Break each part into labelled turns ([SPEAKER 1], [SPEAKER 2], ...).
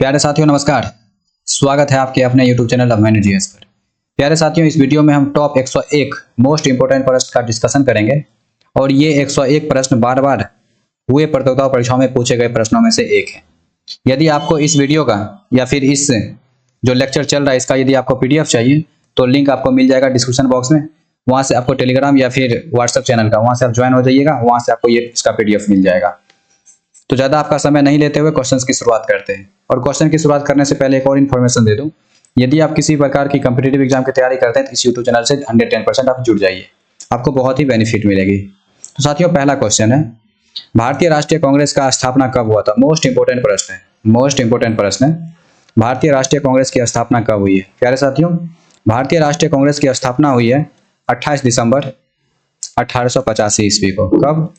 [SPEAKER 1] प्यारे साथियों नमस्कार। स्वागत है आपके अपने YouTube चैनल अभिमन्यु जीएस पर। प्यारे साथियों, इस वीडियो में हम टॉप 101 मोस्ट इंपोर्टेंट प्रश्न का डिस्कशन करेंगे और ये 101 प्रश्न बार बार हुए प्रतियोगिता परीक्षाओं में पूछे गए प्रश्नों में से एक है। यदि आपको इस वीडियो का या फिर इस जो लेक्चर चल रहा है इसका यदि आपको PDF चाहिए तो लिंक आपको मिल जाएगा डिस्क्रिप्शन बॉक्स में। वहाँ से आपको टेलीग्राम या फिर व्हाट्सएप चैनल का वहाँ से आप ज्वाइन हो जाइएगा, वहाँ से आपको ये इसका PDF मिल जाएगा। तो ज़्यादा आपका समय नहीं लेते हुए क्वेश्चंस की शुरुआत करते हैं। और क्वेश्चन की शुरुआत करने से पहले एक और इन्फॉर्मेशन दे दूं, यदि आप किसी प्रकार की कॉम्पिटिटिव एग्जाम की तैयारी करते हैं तो इस यूट्यूब चैनल से 110% आप जुड़ जाइए, आपको बहुत ही बेनिफिट मिलेगी। तो साथियों, पहला क्वेश्चन है, भारतीय राष्ट्रीय कांग्रेस का स्थापना कब हुआ था? मोस्ट इंपोर्टेंट प्रश्न है, मोस्ट इंपोर्टेंट प्रश्न है। भारतीय राष्ट्रीय कांग्रेस की स्थापना कब हुई है? प्यारे साथियों, भारतीय राष्ट्रीय कांग्रेस की स्थापना हुई है 28 दिसंबर 1885 ईस्वी को। कब?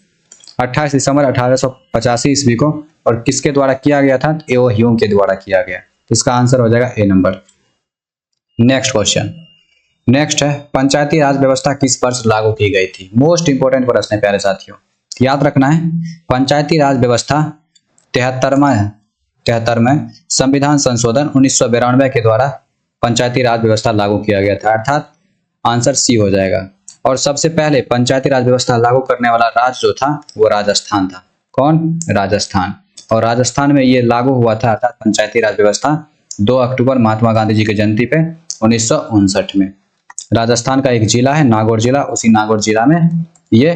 [SPEAKER 1] 28 दिसंबर 1885 ईस्वी को। और किसके द्वारा किया गया था? एओ ह्यूम के द्वारा किया गया। इसका आंसर हो जाएगा ए नंबर। नेक्स्ट क्वेश्चन, नेक्स्ट है, पंचायती राज व्यवस्था किस वर्ष लागू की गई थी? मोस्ट इंपोर्टेंट प्रश्न है प्यारे साथियों, याद रखना है। पंचायती राज व्यवस्था 73 में संविधान संशोधन 1992 के द्वारा पंचायती राज व्यवस्था लागू किया गया था, अर्थात आंसर सी हो जाएगा। और सबसे पहले पंचायती राज व्यवस्था लागू करने वाला राज्य जो था वो राजस्थान था। कौन? राजस्थान। और राजस्थान में ये लागू हुआ था, अर्थात पंचायती राज व्यवस्था 2 अक्टूबर महात्मा गांधी जी की जयंती पे 1959 में। राजस्थान का एक जिला है नागौर जिला, उसी नागौर जिला में ये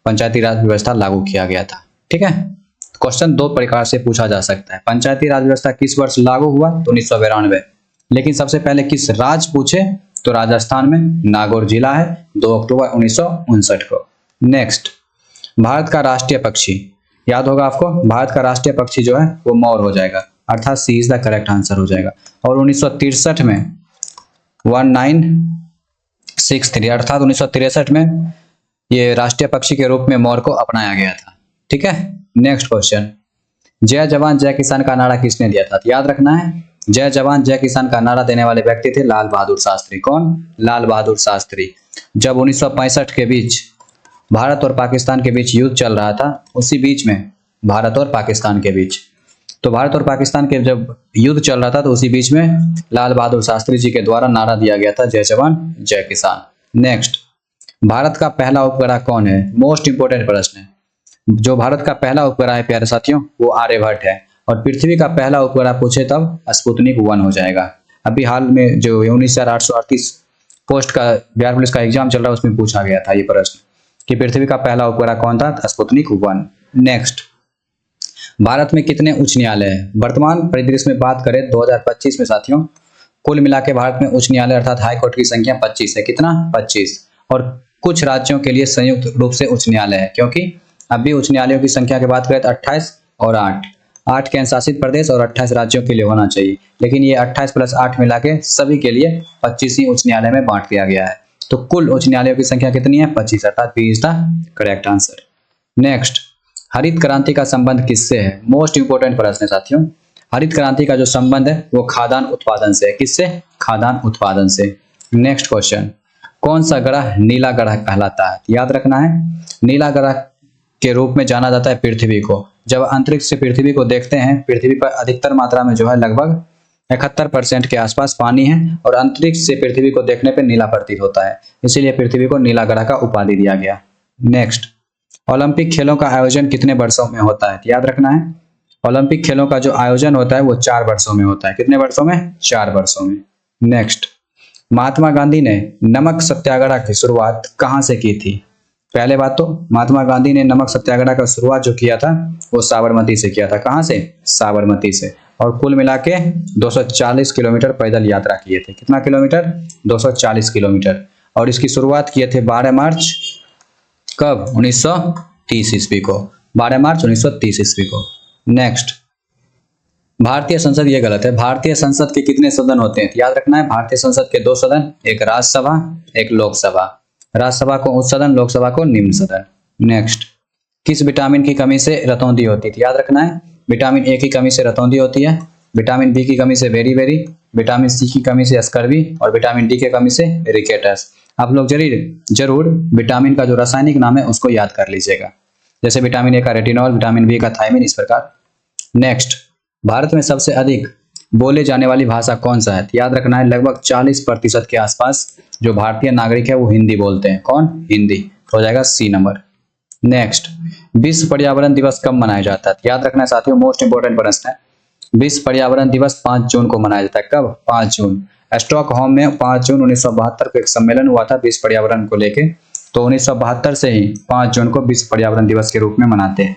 [SPEAKER 1] पंचायती राज व्यवस्था लागू किया गया था। ठीक है, क्वेश्चन दो प्रकार से पूछा जा सकता है। पंचायती राज व्यवस्था किस वर्ष लागू हुआ? तो 1992। लेकिन सबसे पहले किस राज्य पूछे तो राजस्थान में नागौर जिला है, 2 अक्टूबर 1959 को। नेक्स्ट, भारत का राष्ट्रीय पक्षी, याद होगा आपको, भारत का राष्ट्रीय पक्षी जो है वो मोर हो जाएगा, अर्थात C is the correct answer हो जाएगा। और 1963 में 1963 अर्थात 1963 में ये राष्ट्रीय पक्षी के रूप में मोर को अपनाया गया था। ठीक है, नेक्स्ट क्वेश्चन, जय जवान जय किसान का नारा किसने दिया था? याद रखना है, जय जवान जय किसान का नारा देने वाले व्यक्ति थे लाल बहादुर शास्त्री। कौन? लाल बहादुर शास्त्री। जब 1965 के बीच भारत और पाकिस्तान के बीच युद्ध चल रहा था, उसी बीच में भारत और पाकिस्तान के बीच, तो भारत और पाकिस्तान के जब युद्ध चल रहा था तो उसी बीच में लाल बहादुर शास्त्री जी के द्वारा नारा दिया गया था जय जवान जय किसान। नेक्स्ट, भारत का पहला उपग्रह कौन है? मोस्ट इंपोर्टेंट प्रश्न है। जो भारत का पहला उपग्रह है प्यारे साथियों वो आर्यभट्ट है। और पृथ्वी का पहला उपग्रह पूछे तब स्पुतनिक 1 हो जाएगा। अभी हाल में जो 19,838 पोस्ट का बिहार पुलिस का एग्जाम चल रहा है उसमें पूछा गया था ये प्रश्न कि पृथ्वी का पहला उपग्रह कौन था? स्पुतनिक 1। नेक्स्ट, भारत में कितने उच्च न्यायालय हैं? वर्तमान परिदृश्य में बात करें 2025 में साथियों, कुल मिला के भारत में उच्च न्यायालय अर्थात हाई कोर्ट की संख्या 25 है। कितना? 25। और कुछ राज्यों के लिए संयुक्त रूप से उच्च न्यायालय है, क्योंकि अभी उच्च न्यायालयों की संख्या की बात करें तो 28 और 8 केंद्र शासित प्रदेश और 28 राज्यों के लिए होना चाहिए, लेकिन ये 28 + 8 मिला के सभी के लिए 25 ही उच्च न्यायालय में बांट दिया गया है। तो कुल उच्च न्यायालयों की संख्या कितनी है? 25, अर्थात B is the correct answer. Next, हरित क्रांति का संबंध किससे है? मोस्ट इंपोर्टेंट प्रश्न है साथियों। हरित क्रांति का जो संबंध है वो खाद्यान्न उत्पादन से है। किससे? खाद्यान्न उत्पादन से। नेक्स्ट क्वेश्चन, कौन सा ग्रह नीला ग्रह कहलाता है? याद रखना है, नीला ग्रह के रूप में जाना जाता है पृथ्वी को। जब अंतरिक्ष से पृथ्वी को देखते हैं, पृथ्वी पर अधिकतर मात्रा में जो है लगभग 71% के आसपास पानी है और अंतरिक्ष से पृथ्वी को देखने पर नीला प्रतीत होता है, इसीलिए पृथ्वी को नीला ग्रह का उपाधि दिया गया। नेक्स्ट, ओलंपिक खेलों का आयोजन कितने वर्षों में होता है? याद रखना है, ओलंपिक खेलों का जो आयोजन होता है वो 4 वर्षों में होता है। कितने वर्षों में? 4 वर्षों में। नेक्स्ट, महात्मा गांधी ने नमक सत्याग्रह की शुरुआत कहां से की थी? पहले बात तो महात्मा गांधी ने नमक सत्याग्रह का शुरुआत जो किया था वो साबरमती से किया था। कहां से? साबरमती से। और कुल मिला के 240 किलोमीटर पैदल यात्रा किए थे। कितना किलोमीटर? 240 किलोमीटर। और इसकी शुरुआत किए थे 12 मार्च कब? 1930 ईस्वी को। 12 मार्च 1930 ईस्वी को। नेक्स्ट, भारतीय संसद, ये गलत है। भारतीय संसद के कितने सदन होते हैं? याद रखना है, भारतीय संसद के 2 सदन, एक राज्यसभा एक लोकसभा। राज्यसभा को उच्च सदन, लोकसभा को निम्न सदन। नेक्स्ट, किस विटामिन की कमी से रतौंधी होती थी? याद रखना है, विटामिन ए की कमी से रतौंधी होती है, विटामिन बी की कमी से बेरी, विटामिन सी की कमी से स्कर्वी और विटामिन डी की कमी से रिकेटस। आप लोग जरूर विटामिन का जो रासायनिक नाम है उसको याद कर लीजिएगा, जैसे विटामिन ए का रेटिनॉल, विटामिन बी का थायमिन, इस प्रकार। नेक्स्ट, भारत में सबसे अधिक बोले जाने वाली भाषा कौन सा है? तो याद रखना है लगभग 40% के आसपास जो भारतीय नागरिक है वो हिंदी बोलते हैं। कौन? हिंदी। हो जाएगा सी नंबर। नेक्स्ट, विश्व पर्यावरण दिवस कब मनाया जाता है? तो याद रखना है साथियों, मोस्ट इंपोर्टेंट प्रश्न है। विश्व पर्यावरण दिवस 5 जून को मनाया जाता है। कब? 5 जून। स्टॉकहोम में 5 जून 1972 को एक सम्मेलन हुआ था विश्व पर्यावरण को लेके, तो 1972 से ही 5 जून को विश्व पर्यावरण दिवस के रूप में मनाते हैं।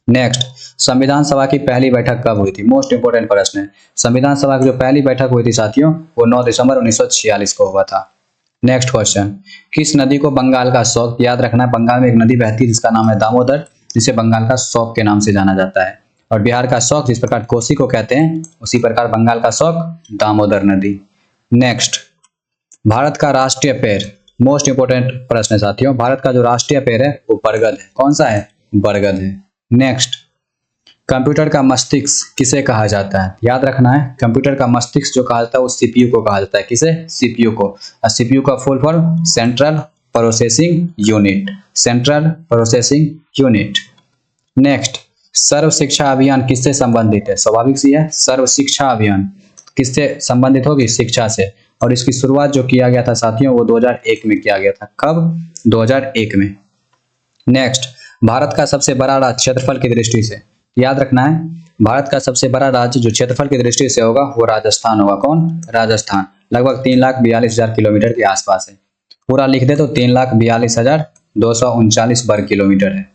[SPEAKER 1] नेक्स्ट, संविधान सभा की पहली बैठक कब हुई थी? मोस्ट इंपोर्टेंट प्रश्न है। संविधान सभा की जो पहली बैठक हुई थी साथियों वो 9 दिसंबर 1946 को हुआ था। नेक्स्ट क्वेश्चन, किस नदी को बंगाल का शौक? याद रखना है बंगाल में एक नदी बहती है जिसका नाम है दामोदर, जिसे बंगाल का शौक के नाम से जाना जाता है। और बिहार का शौक जिस प्रकार कोसी को कहते हैं उसी प्रकार बंगाल का शौक दामोदर नदी। नेक्स्ट, भारत का राष्ट्रीय पेड़। मोस्ट इंपोर्टेंट प्रश्न है साथियों। भारत का जो राष्ट्रीय पेड़ है वो बरगद है। कौन सा है? बरगद है। नेक्स्ट, कंप्यूटर का मस्तिष्क किसे कहा जाता है? याद रखना है कंप्यूटर का मस्तिष्क जो कहा जाता है वो सीपीयू को कहा जाता है। किसे? सीपीयू को। और सीपीयू का full form central processing unit. Central processing unit. Next, Sarva Shiksha Abhiyan किससे संबंधित है? स्वाभाविक सी है, सर्व शिक्षा अभियान किससे संबंधित होगी? शिक्षा से। और इसकी शुरुआत जो किया गया था साथियों वो 2001 में किया गया था। कब? 2001 में। नेक्स्ट, भारत का सबसे बड़ा राज्य क्षेत्रफल की दृष्टि से। याद रखना है भारत का सबसे बड़ा राज्य जो क्षेत्रफल की दृष्टि से होगा वो राजस्थान होगा। कौन? राजस्थान। लगभग 3,42,000 किलोमीटर के आसपास है। पूरा लिख दे तो 3,42,239 वर्ग किलोमीटर है।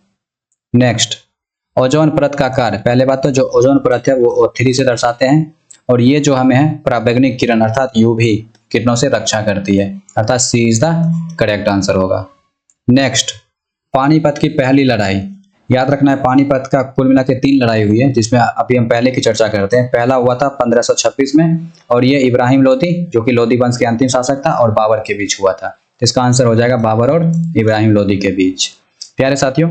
[SPEAKER 1] नेक्स्ट, ओजोन परत का कार्य। पहले बात तो जो ओजोन परत है वो O3 से दर्शाते हैं, और ये जो हमें है पराबैंगनी किरण अर्थात यूवी किरणों से रक्षा करती है, अर्थात C is the correct answer होगा। नेक्स्ट, पानीपत की पहली लड़ाई। याद रखना है पानीपत का कुल मिला के 3 लड़ाई हुई है जिसमें अभी हम पहले की चर्चा करते हैं। पहला हुआ था 1526 में, और ये इब्राहिम लोदी जो कि लोदी वंश के अंतिम शासक था और बाबर के बीच हुआ था। इसका आंसर हो जाएगा बाबर और इब्राहिम लोदी के बीच। प्यारे साथियों,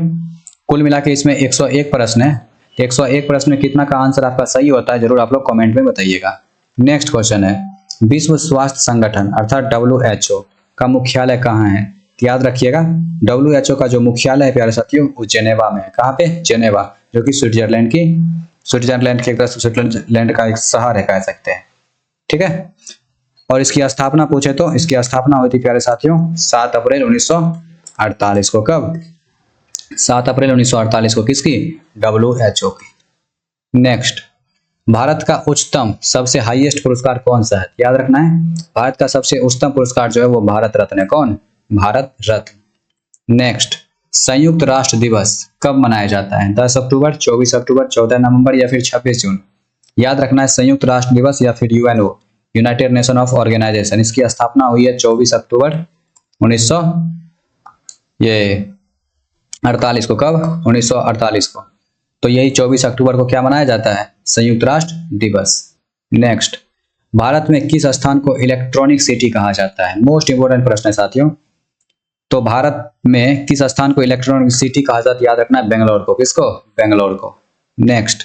[SPEAKER 1] कुल मिला के इसमें 101 प्रश्न है। 101 प्रश्न में कितना का आंसर आपका सही होता है जरूर आप लोग कमेंट में बताइएगा। नेक्स्ट क्वेश्चन है, विश्व स्वास्थ्य संगठन अर्थात WHO का मुख्यालय कहाँ है? याद रखिएगा WHO का जो मुख्यालय है प्यारे साथियों वो जेनेवा में है। कहाँ पे? जेनेवा, जो कि स्विट्जरलैंड की एक तरह से स्विट्जरलैंड का एक शहर है कह सकते हैं। ठीक है। और इसकी स्थापना पूछे तो इसकी स्थापना हुई थी प्यारे साथियों 7 अप्रैल 1948 को। कब? 7 अप्रैल 1948 को। किसकी? WHO की। नेक्स्ट, भारत का उच्चतम सबसे हाईएस्ट पुरस्कार कौन सा है? याद रखना है भारत का सबसे उच्चतम पुरस्कार जो है वो भारत रत्न है। कौन? भारत रत्न। नेक्स्ट, संयुक्त राष्ट्र दिवस कब मनाया जाता है? 10 अक्टूबर, 24 अक्टूबर, 14 नवंबर या फिर 26 जून? याद रखना है संयुक्त राष्ट्र दिवस या फिर UNO, United Nation of Organization, इसकी स्थापना हुई है 24 अक्टूबर 1948 को। कब? 1948 को। तो यही 24 अक्टूबर को क्या मनाया जाता है? संयुक्त राष्ट्र दिवस। नेक्स्ट, भारत में किस स्थान को इलेक्ट्रॉनिक सिटी कहा जाता है? मोस्ट इंपोर्टेंट प्रश्न है साथियों। तो भारत में किस स्थान को इलेक्ट्रॉनिक सिटी कहा जाता है? याद रखना है बेंगलोर को। किसको? बेंगलोर को। नेक्स्ट,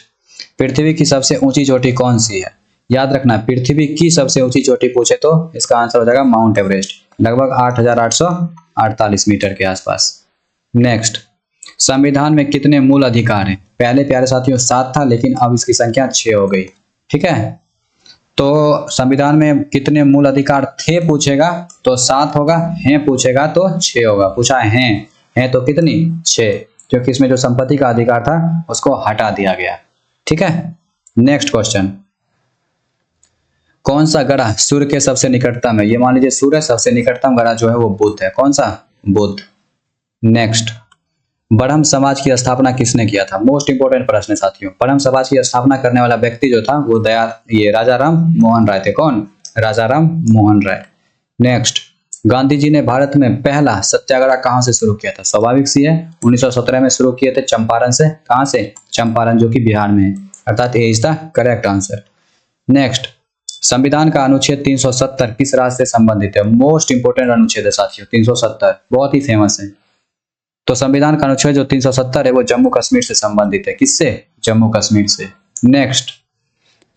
[SPEAKER 1] पृथ्वी की सबसे ऊंची चोटी कौन सी है? याद रखना है पृथ्वी की सबसे ऊंची चोटी पूछे तो इसका आंसर हो जाएगा माउंट एवरेस्ट, लगभग 8,848 मीटर के आसपास। नेक्स्ट, संविधान में कितने मूल अधिकार हैं? पहले प्यारे साथियों 7 था लेकिन अब इसकी संख्या 6 हो गई। ठीक है, तो संविधान में कितने मूल अधिकार थे पूछेगा तो 7 होगा, हैं पूछेगा तो 6 होगा। पूछा हैं तो कितनी? 6, क्योंकि इसमें जो संपत्ति का अधिकार था उसको हटा दिया गया। ठीक है। नेक्स्ट क्वेश्चन, कौन सा ग्रह सूर्य के सबसे निकटतम है? ये मान लीजिए सूर्य सबसे निकटतम ग्रह जो है वो बुध है। कौन सा? बुध। नेक्स्ट, ब्रह्म समाज की स्थापना किसने किया था? मोस्ट इंपोर्टेंट प्रश्न है साथियों। ब्रह्म समाज की स्थापना करने वाला व्यक्ति जो था वो राजा राम मोहन राय थे। कौन? राजा राम मोहन राय। नेक्स्ट, गांधी जी ने भारत में पहला सत्याग्रह कहां से शुरू किया था? स्वाभाविक सी है 1917 में शुरू किए थे चंपारण से। कहां से? चंपारण, जो कि बिहार में है, अर्थात A is the correct answer. Next, संविधान का अनुच्छेद 370 किस राज्य से संबंधित है? मोस्ट इंपोर्टेंट अनुच्छेद है साथियों 370, बहुत ही फेमस है। तो संविधान का अनुच्छेद जो 370 है वो जम्मू कश्मीर से संबंधित है। किससे? जम्मू कश्मीर से। नेक्स्ट,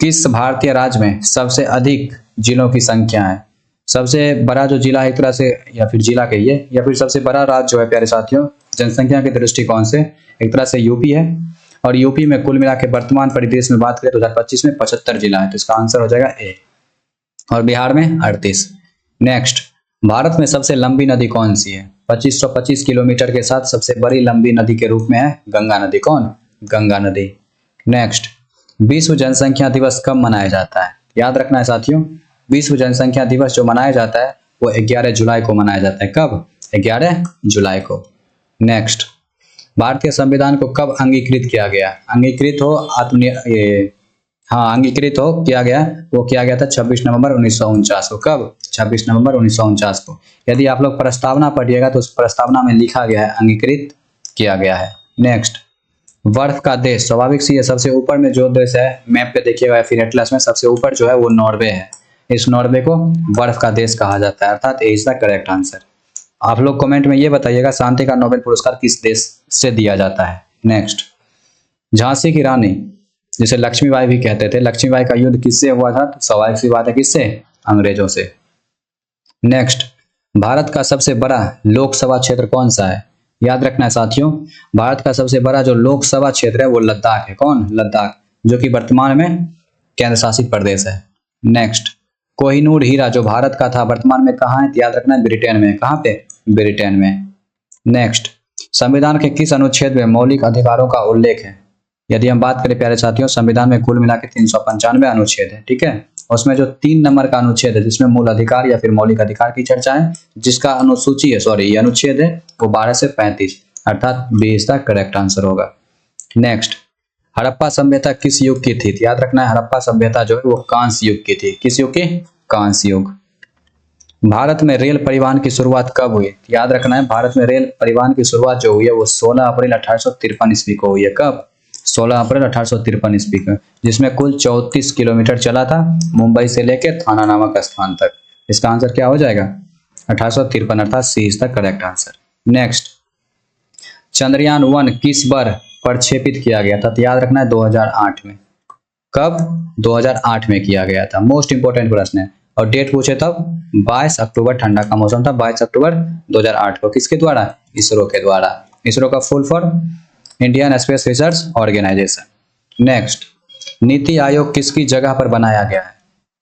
[SPEAKER 1] किस भारतीय राज्य में सबसे अधिक जिलों की संख्या है? सबसे बड़ा जो जिला है एक तरह से, या फिर जिला कहिए, या फिर सबसे बड़ा राज्य जो है प्यारे साथियों जनसंख्या के दृष्टिकोण से एक तरह से यूपी है, और यूपी में कुल मिला के वर्तमान परिदृश्य में बात करें 2025 में 75 जिला है, तो इसका आंसर हो जाएगा ए। और बिहार में 38। नेक्स्ट, भारत में सबसे लंबी नदी कौन सी है? 2525 किलोमीटर के साथ सबसे बड़ी लंबी नदी के रूप में है गंगा नदी। कौन? गंगा नदी। नेक्स्ट, विश्व जनसंख्या दिवस कब मनाया जाता है? याद रखना है साथियों, विश्व जनसंख्या दिवस जो मनाया जाता है वो 11 जुलाई को मनाया जाता है। कब? 11 जुलाई को। नेक्स्ट, भारतीय संविधान को कब अंगीकृत किया गया? अंगीकृत किया गया, वो किया गया था 26 नवंबर 1949 को। कब? 26 नवंबर 1949 को। यदि आप लोग प्रस्तावना पढ़िएगा तो उस प्रस्तावना में लिखा गया है अंगीकृत किया गया है। नेक्स्ट, बर्फ का देश, स्वाभाविक सी है, सबसे ऊपर में जो देश है मैप पे देखिएगा या फिर एटलस में सबसे ऊपर जो है वो नॉर्वे है। इस नॉर्वे को बर्फ का देश कहा जाता है, अर्थात A is the correct answer. आप लोग कमेंट में ये बताइएगा शांति का नोबेल पुरस्कार किस देश से दिया जाता है। नेक्स्ट, झांसी की रानी जिसे लक्ष्मीबाई भी कहते थे, लक्ष्मीबाई का युद्ध किससे हुआ था? तो स्वाभाविक सी बात है, किससे? अंग्रेजों से। नेक्स्ट, भारत का सबसे बड़ा लोकसभा क्षेत्र कौन सा है? याद रखना है साथियों, भारत का सबसे बड़ा जो लोकसभा क्षेत्र है वो लद्दाख है। कौन? लद्दाख, जो कि वर्तमान में केंद्र शासित प्रदेश है। नेक्स्ट, कोहिनूर हीरा जो भारत का था वर्तमान में कहाँ है? याद रखना है ब्रिटेन में। कहाँ पे? ब्रिटेन में। नेक्स्ट, संविधान के किस अनुच्छेद में मौलिक अधिकारों का उल्लेख है? यदि हम बात करें प्यारे साथियों, संविधान में कुल मिला के 395 अनुच्छेद है, ठीक है। उसमें जो 3 नंबर का अनुच्छेद है जिसमें मूल अधिकार या फिर मौलिक अधिकार की चर्चा है, जिसका अनुसूची है, ये अनुच्छेद है वो 12 से 35, अर्थात B is the correct answer होगा। नेक्स्ट, हड़प्पा सभ्यता किस युग की थी? याद रखना है हड़प्पा सभ्यता जो है वो कांस्य युग की थी। किस युग की? कांस्य युग। भारत में रेल परिवहन की शुरुआत कब हुई? याद रखना है भारत में रेल परिवहन की शुरुआत जो हुई है वो 16 अप्रैल 1853 ईस्वी को हुई है। कब? 16 अप्रैल 1853 ईस्वी को, जिसमें कुल 34 किलोमीटर चला था मुंबई से लेकर थाना नामक स्थान तक। इसका आंसर क्या हो जाएगा? 1853, अर्थात C is the correct answer. Next, Chandrayaan 1 किस बार प्रक्षेपित किया गया था? तो याद रखना है 2008 में। कब? 2008 में किया गया था। मोस्ट इंपोर्टेंट प्रश्न है। और डेट पूछे तब 22 अक्टूबर, ठंडा का मौसम था, 22 अक्टूबर 2008 को। किसके द्वारा? इसरो के द्वारा। इसरो का full form Indian space research organization. Next, NITI Aayog किसकी जगह पर बनाया गया है?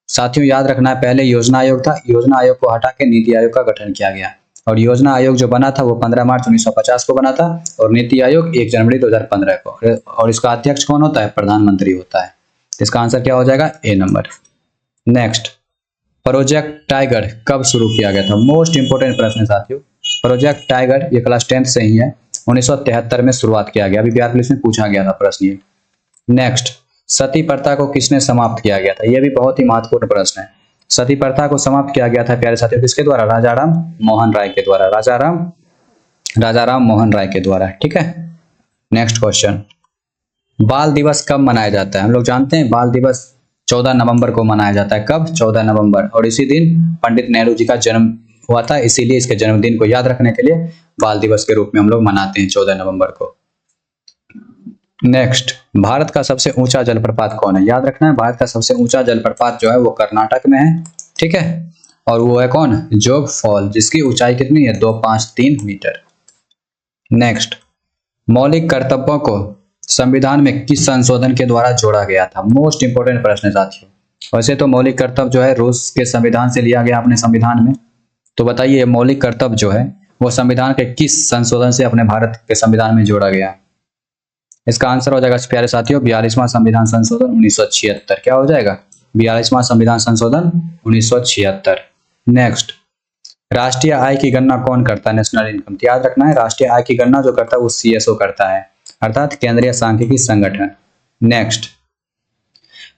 [SPEAKER 1] साथियों याद रखना है पहले योजना आयोग था, योजना आयोग को हटा के नीति आयोग का गठन किया गया। और योजना आयोग जो बना था वो 15 मार्च 1950 को बना था और नीति आयोग 1 जनवरी 2015 को। और इसका अध्यक्ष कौन होता है? प्रधानमंत्री होता है। इसका आंसर क्या हो जाएगा? ए नंबर। नेक्स्ट, प्रोजेक्ट टाइगर कब शुरू किया गया था? मोस्ट इंपोर्टेंट प्रश्न है साथियों। प्रोजेक्ट टाइगर ये क्लास 10th से ही है, 1973 में शुरुआत किया गया। अभी बिहार पुलिस में पूछा गया था प्रश्न ये। नेक्स्ट, सती प्रथा को किसने समाप्त किया गया था? यह भी बहुत ही महत्वपूर्ण प्रश्न है। सती प्रथा को समाप्त किया गया था प्यारे साथियों किसके द्वारा? राजाराम मोहन राय के द्वारा। राजाराम मोहन राय के द्वारा, ठीक है। नेक्स्ट क्वेश्चन, बाल दिवस कब मनाया जाता है? हम लोग जानते हैं बाल दिवस 14 नवंबर को मनाया जाता है। कब? 14 नवंबर। और इसी दिन पंडित नेहरू जी का जन्म हुआ था, इसीलिए इसके जन्मदिन को याद रखने के लिए बाल दिवस के रूप में हम लोग मनाते हैं 14 नवंबर को। नेक्स्ट, भारत का सबसे ऊंचा जलप्रपात कौन है? याद रखना है भारत का सबसे ऊंचा जलप्रपात जो है वो कर्नाटक में है, ठीक है। और वो है कौन? जोग फॉल, जिसकी ऊंचाई कितनी है? 253 मीटर। नेक्स्ट, मौलिक कर्तव्यों को संविधान में किस संशोधन के द्वारा जोड़ा गया था? मोस्ट इंपोर्टेंट प्रश्न है साथियों। वैसे तो मौलिक कर्तव्य जो है रूस के संविधान से लिया गया अपने संविधान में, तो बताइए मौलिक कर्तव्य जो है वो संविधान के किस संशोधन से अपने भारत के संविधान में जोड़ा गया? इसका आंसर हो जाएगा प्यारे साथियों 42वां संविधान संशोधन 1976। क्या हो जाएगा? 42वां संविधान संशोधन 1976। नेक्स्ट, राष्ट्रीय आय की गणना कौन करता है? National income. याद रखना है राष्ट्रीय आय की गणना जो करता है वो सीएसओ करता है, अर्थात केंद्रीय सांख्यिकी संगठन। नेक्स्ट,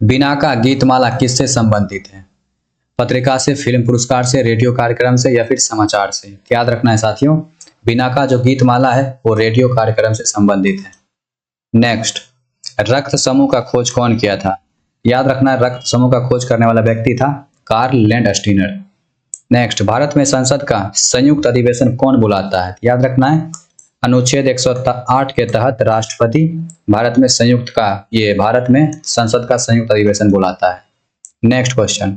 [SPEAKER 1] बिनाका गीतमाला किससे संबंधित है? पत्रिका से, फिल्म पुरस्कार से, रेडियो कार्यक्रम से या फिर समाचार से? याद रखना है साथियों बिनाका जो गीतमाला है वो रेडियो कार्यक्रम से संबंधित है। नेक्स्ट, रक्त समूह का खोज कौन किया था? याद रखना है रक्त समूह का खोज करने वाला व्यक्ति था कार्ल लैंडस्टीनर। नेक्स्ट, भारत में संसद का संयुक्त अधिवेशन कौन बुलाता है? याद रखना है अनुच्छेद 108 के तहत राष्ट्रपति भारत में संसद का संयुक्त अधिवेशन बुलाता है। नेक्स्ट क्वेश्चन,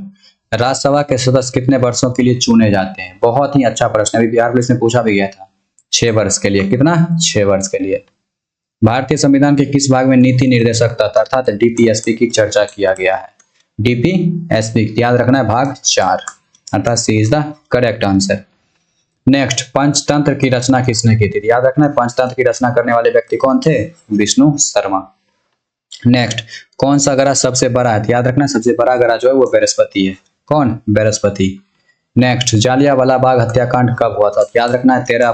[SPEAKER 1] राज्यसभा के सदस्य कितने वर्षों के लिए चुने जाते हैं? बहुत ही अच्छा प्रश्न, अभी बिहार पुलिस में पूछा भी गया था। 6 वर्ष के लिए। कितना? 6 वर्ष के लिए। भारतीय संविधान के किस भाग में नीति निर्देशक तत्व अर्थात डीपीएसपी की चर्चा किया गया है? डीपीएसपी याद रखना है भाग 4 अर्थात C is the correct answer. Next, Panchatantra की रचना किसने की थी? याद रखना है पंचतंत्र की रचना करने वाले व्यक्ति कौन थे? विष्णु शर्मा। नेक्स्ट, कौन सा ग्रह सबसे बड़ा है? याद रखना सबसे बड़ा ग्रह जो है वो बृहस्पति है। कौन? बृहस्पति। नेक्स्ट, जालियांवाला बाग हत्याकांड कब हुआ था? याद रखना है 13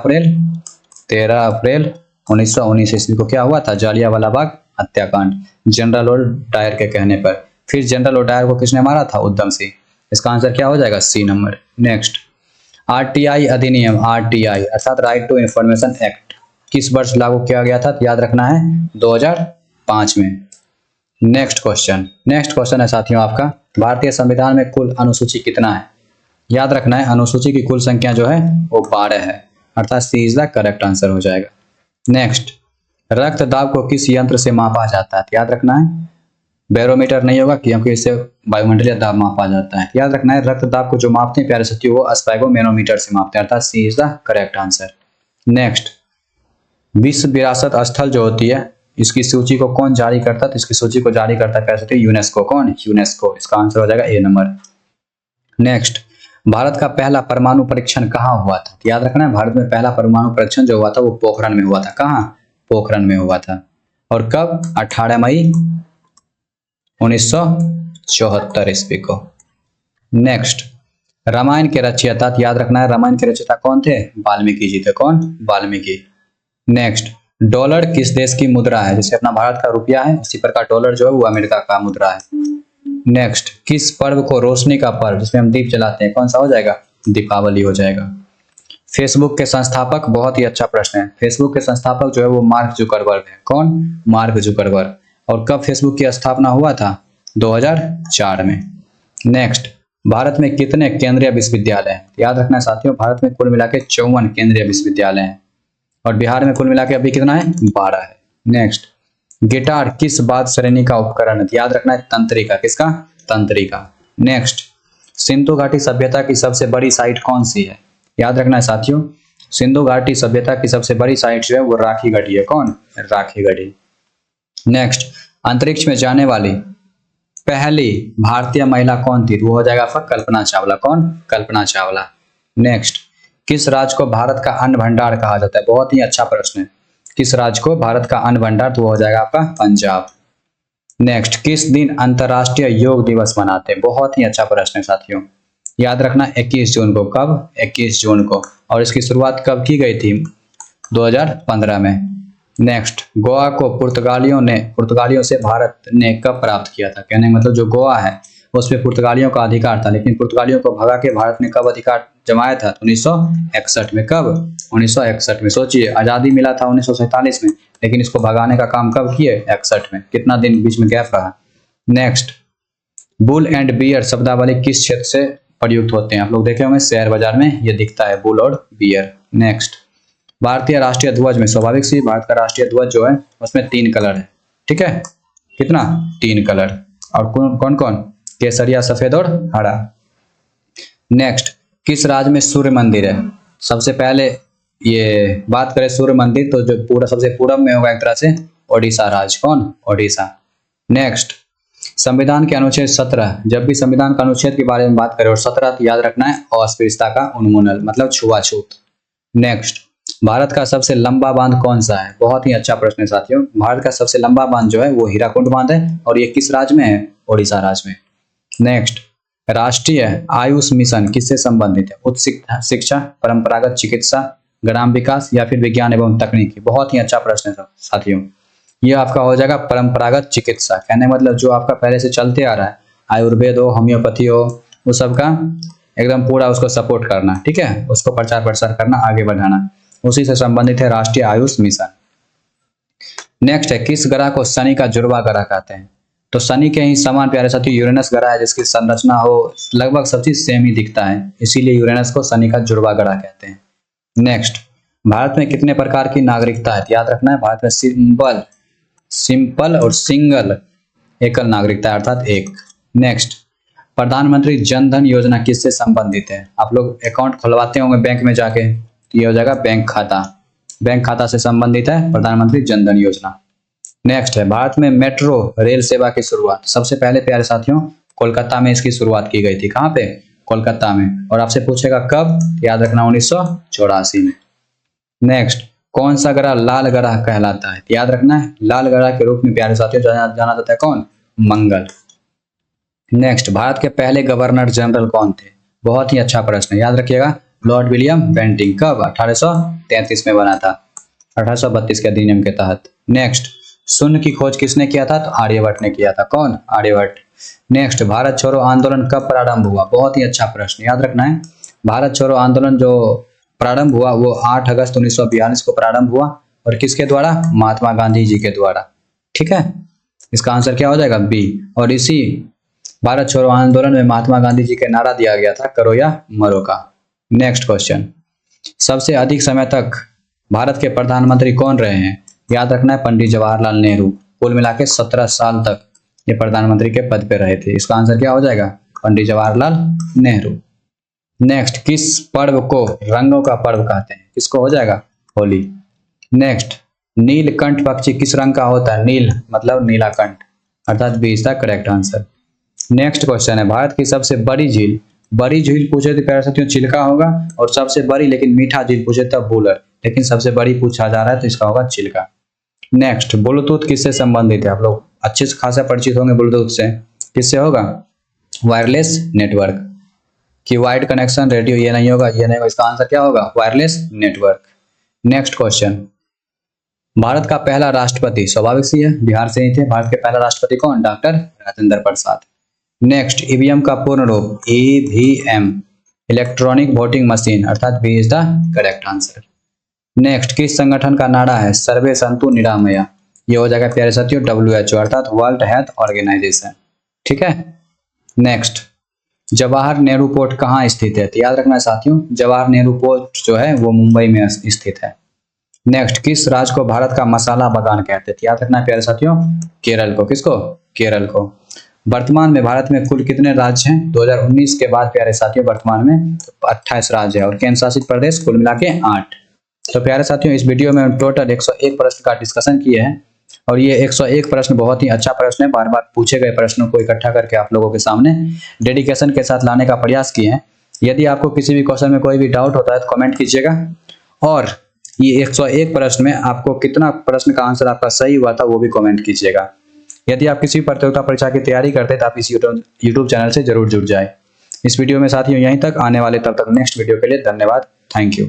[SPEAKER 1] अप्रैल 1919 ईस्वी को क्या हुआ था? जालियांवाला बाग हत्याकांड, जनरल और डायर के कहने पर। फिर जनरल और डायर को किसने मारा था? उधम सिंह। इसका आंसर क्या हो जाएगा? C number. नेक्स्ट, आरटीआई अधिनियम, आरटीआई अर्थात राइट टू इंफॉर्मेशन एक्ट किस वर्ष लागू किया गया था? याद रखना है 2005 में। नेक्स्ट क्वेश्चन है साथियों आपका, भारतीय संविधान में कुल अनुसूची कितना है? याद रखना है अनुसूची की कुल संख्या जो है वो 12 है अर्थात C is the correct answer हो जाएगा। नेक्स्ट, रक्त दाब को किस यंत्र से मापा जाता है? याद रखना है बैरोमीटर नहीं होगा क्योंकि इससे वायुमंडलीय दाब मापा जाता है। याद रखना है रक्त दाब को जो मापते हैं प्यारे साथियों वो स्पैगोमेनोमीटर से मापते हैं अर्थात C is the correct answer. Next, विश्व विरासत स्थल जो होती है इसकी सूची को कौन जारी करता है? इसकी सूची को जारी करता है प्यारे साथियों यूनेस्को। कौन? यूनेस्को। इसका आंसर हो जाएगा ए नंबर। नेक्स्ट, भारत का पहला परमाणु परीक्षण कहाँ हुआ था? याद रखना है भारत में पहला परमाणु परीक्षण जो हुआ था वो पोखरण में हुआ था। कहाँ? पोखरण में हुआ था। और कब? 18 मई 1974 ईस्वी को। नेक्स्ट, रामायण के रचयिता, याद रखना है रामायण के रचयिता कौन थे? वाल्मीकि जी थे। कौन? वाल्मीकि। नेक्स्ट, डॉलर किस देश की मुद्रा है? जैसे अपना भारत का रुपया है उसी प्रकार डॉलर जो है वो अमेरिका का मुद्रा है। नेक्स्ट, किस पर्व को रोशनी का पर्व जिसमें हम दीप जलाते हैं कौन सा हो जाएगा? दीपावली हो जाएगा। फेसबुक के संस्थापक, बहुत ही अच्छा प्रश्न है, फेसबुक के संस्थापक जो है वो मार्क जुकरबर्ग है। कौन? Mark Zuckerberg. और कब फेसबुक की स्थापना हुआ था? 2004 में। नेक्स्ट, भारत में कितने केंद्रीय विश्वविद्यालय हैं? याद रखना है साथियों भारत में कुल मिला के 54 केंद्रीय विश्वविद्यालय हैं और बिहार में कुल मिला के अभी कितना है? 12 है। नेक्स्ट, गिटार किस वाद्य श्रेणी का उपकरण है? याद रखना है तंत्रिका। किसका? तंत्रिका। नेक्स्ट, सिंधु घाटी सभ्यता की सबसे बड़ी साइट कौन सी है? याद रखना है साथियों सिंधु घाटी सभ्यता की सबसे बड़ी साइट जो है वो राखी गढ़ी है। कौन? राखी गढ़ी। नेक्स्ट, अंतरिक्ष में जाने वाली पहली भारतीय महिला कौन थी? वो हो जाएगा आपका कल्पना चावला। कौन? कल्पना चावला। नेक्स्ट, किस राज्य को भारत का अन्न भंडार कहा जाता है? बहुत ही अच्छा प्रश्न है। किस राज्य को भारत का अन्न भंडार? तो वो हो जाएगा आपका पंजाब। नेक्स्ट, किस दिन अंतरराष्ट्रीय योग दिवस मनाते हैं? बहुत ही अच्छा प्रश्न है साथियों, याद रखना 21 जून को। कब? 21 जून को। और इसकी शुरुआत कब की गई थी? 2015 में। नेक्स्ट, गोवा को पुर्तगालियों से भारत ने कब प्राप्त किया था? कहने का मतलब जो गोवा है उसमें पुर्तगालियों का अधिकार था लेकिन पुर्तगालियों को भगा के भारत ने कब अधिकार जमाया था? 1961 में। कब? 1961 में। सोचिए आजादी मिला था 1947 में लेकिन इसको भगाने का काम कब किए? 61 में। कितना दिन बीच में गैप रहा। नेक्स्ट, बुल एंड बियर शब्दावली किस क्षेत्र से प्रयुक्त होते हैं? आप लोग देखे होंगे शेयर बाजार में ये दिखता है बुल और बियर। नेक्स्ट, भारतीय राष्ट्रीय ध्वज में स्वाभाविक सी भारत का राष्ट्रीय ध्वज जो है उसमें 3 कलर है। ठीक है, कितना? 3 कलर। और कौन कौन? केसरिया, सफेद और हरा। नेक्स्ट, किस राज्य में सूर्य मंदिर है? सबसे पहले ये बात करें सूर्य मंदिर तो जो पूरा सबसे पूरब में होगा एक तरह से ओडिशा राज्य। कौन? ओडिशा। नेक्स्ट, संविधान के अनुच्छेद 17, जब भी संविधान का अनुच्छेद के बारे में बात करें और 17 तो याद रखना है अस्पृश्यता का उन्मूलन मतलब छुआछूत। नेक्स्ट, भारत का सबसे लंबा बांध कौन सा है? बहुत ही अच्छा प्रश्न है साथियों, भारत का सबसे लंबा बांध जो है वो हीराकुंड बांध है और ये किस राज्य में है? ओडिशा राज्य में। नेक्स्ट, राष्ट्रीय आयुष मिशन किससे संबंधित है? उच्च शिक्षा, परंपरागत चिकित्सा, ग्राम विकास या फिर विज्ञान एवं तकनीकी। बहुत ही अच्छा प्रश्न है साथियों, ये आपका हो जाएगा परंपरागत चिकित्सा। कहने मतलब जो आपका पहले से चलते आ रहा है आयुर्वेद हो, होम्योपैथी हो, वो सब का एकदम पूरा उसको सपोर्ट करना। ठीक है, उसको प्रचार प्रसार करना, आगे बढ़ाना, उसी से संबंधित है राष्ट्रीय आयुष मिशन। नेक्स्ट है, किस ग्रह को शनि का जुड़वा ग्रह कहते हैं? तो शनि के ही समान प्यारे साथियों यूरेनस ग्रह है जिसकी संरचना हो लगभग सब चीज सेम ही दिखता है, इसीलिए यूरेनस को शनि का जुड़वा ग्रह कहते हैं। नेक्स्ट, भारत में कितने प्रकार की नागरिकता है? याद रखना है भारत में सिंपल और सिंगल एकल नागरिकता अर्थात एक। नेक्स्ट, प्रधानमंत्री जन धन योजना किससे संबंधित है? आप लोग अकाउंट खुलवाते होंगे बैंक में जाके, तो ये हो जाएगा बैंक खाता। बैंक खाता से संबंधित है प्रधानमंत्री जन धन योजना। नेक्स्ट है भारत में मेट्रो रेल सेवा की शुरुआत सबसे पहले प्यारे साथियों कोलकाता में इसकी शुरुआत की गई थी। कहाँ पे? कोलकाता में। और आपसे पूछेगा कब? याद रखना 1984 में। नेक्स्ट कौन सा ग्रह लाल ग्रह कहलाता है? याद रखना है लाल ग्रह के रूप में प्यारे साथियों जाना जाता है कौन? मंगल। नेक्स्ट भारत के पहले गवर्नर जनरल कौन थे? बहुत ही अच्छा प्रश्न है, याद रखिएगा लॉर्ड विलियम बेंटिंग। कब? 1833 में बना था, 1832 के अधिनियम के तहत। नेक्स्ट शून्य की खोज किसने किया था? तो आर्यभट्ट ने किया था। कौन? आर्यभट्ट। नेक्स्ट भारत छोड़ो आंदोलन कब प्रारंभ हुआ? बहुत ही अच्छा प्रश्न, याद रखना है भारत छोड़ो आंदोलन जो प्रारंभ हुआ वो 8 अगस्त 1942 को प्रारंभ हुआ। और किसके द्वारा? महात्मा गांधी जी के द्वारा। ठीक है, इसका आंसर क्या हो जाएगा? बी। और इसी भारत छोड़ो आंदोलन में महात्मा गांधी जी के नारा दिया गया था करो या मरो का। नेक्स्ट क्वेश्चन सबसे अधिक समय तक भारत के प्रधानमंत्री कौन रहे हैं? याद रखना है पंडित जवाहरलाल नेहरू। कुल मिला के 17 साल तक ये प्रधानमंत्री के पद पे रहे थे। इसका आंसर क्या हो जाएगा? पंडित जवाहरलाल नेहरू। नेक्स्ट किस पर्व को रंगों का पर्व कहते हैं? किसको हो जाएगा? होली। नेक्स्ट नीलकंठ पक्षी किस रंग का होता है? नील मतलब नीलाकंठ, अर्थात B is the correct answer. Next question है भारत की सबसे बड़ी झील। बड़ी झील पूछे तो प्यारे साथियों चिल्का होगा, और सबसे बड़ी लेकिन मीठा झील पूछे तो वुलर, लेकिन सबसे बड़ी पूछा जा रहा है तो इसका होगा चिल्का। नेक्स्ट ब्लूटूथ किससे संबंधित है? आप लोग अच्छे से खासा परिचित होंगे ब्लूटूथ से। किससे होगा? Wireless network. कि वाइड कनेक्शन रेडियो ये नहीं होगा, ये नहीं होगा, इसका आंसर क्या होगा? Wireless network. Next question Bharat का पहला राष्ट्रपति स्वाभाविक सी है बिहार से ही थे। भारत के पहला राष्ट्रपति कौन? Doctor Rajendra Prasad. Next EVM का पूर्ण रूप? ईवीएम इलेक्ट्रॉनिक वोटिंग मशीन, अर्थात B is the correct answer. Next किस संगठन का नारा है सर्वे संतु निरामया? ये हो जाएगा प्यारे साथियों WHO, अर्थात वर्ल्ड हेल्थ ऑर्गेनाइजेशन। ठीक है। नेक्स्ट जवाहर नेहरू पोर्ट कहाँ स्थित है? तो याद रखना साथियों जवाहर नेहरू पोर्ट जो है वो मुंबई में स्थित है। नेक्स्ट किस राज्य को भारत का मसाला बागान कहते हैं? याद रखना प्यारे साथियों केरल को। किसको? केरल को। वर्तमान में भारत में कुल कितने राज्य हैं? 2019 के बाद प्यारे साथियों वर्तमान में 28 राज्य है और केंद्र शासित प्रदेश कुल मिला के 8। तो प्यारे साथियों इस वीडियो में टोटल 101 प्रश्न का डिस्कशन किए हैं और ये 101 प्रश्न बहुत ही अच्छा प्रश्न है। बार बार पूछे गए प्रश्नों को इकट्ठा करके आप लोगों के सामने डेडिकेशन के साथ लाने का प्रयास किए हैं। यदि आपको किसी भी क्वेश्चन में कोई भी डाउट होता है तो कमेंट कीजिएगा, और ये 101 प्रश्न में आपको कितना प्रश्न का आंसर आपका सही हुआ था वो भी कमेंट कीजिएगा। यदि आप किसी प्रतियोगिता परीक्षा की तैयारी करते हैं तो आप इस यूट्यूब चैनल से जरूर जुड़ जाए। इस वीडियो में साथियों यहीं तक, आने वाले तब तक नेक्स्ट वीडियो के लिए धन्यवाद। Thank you.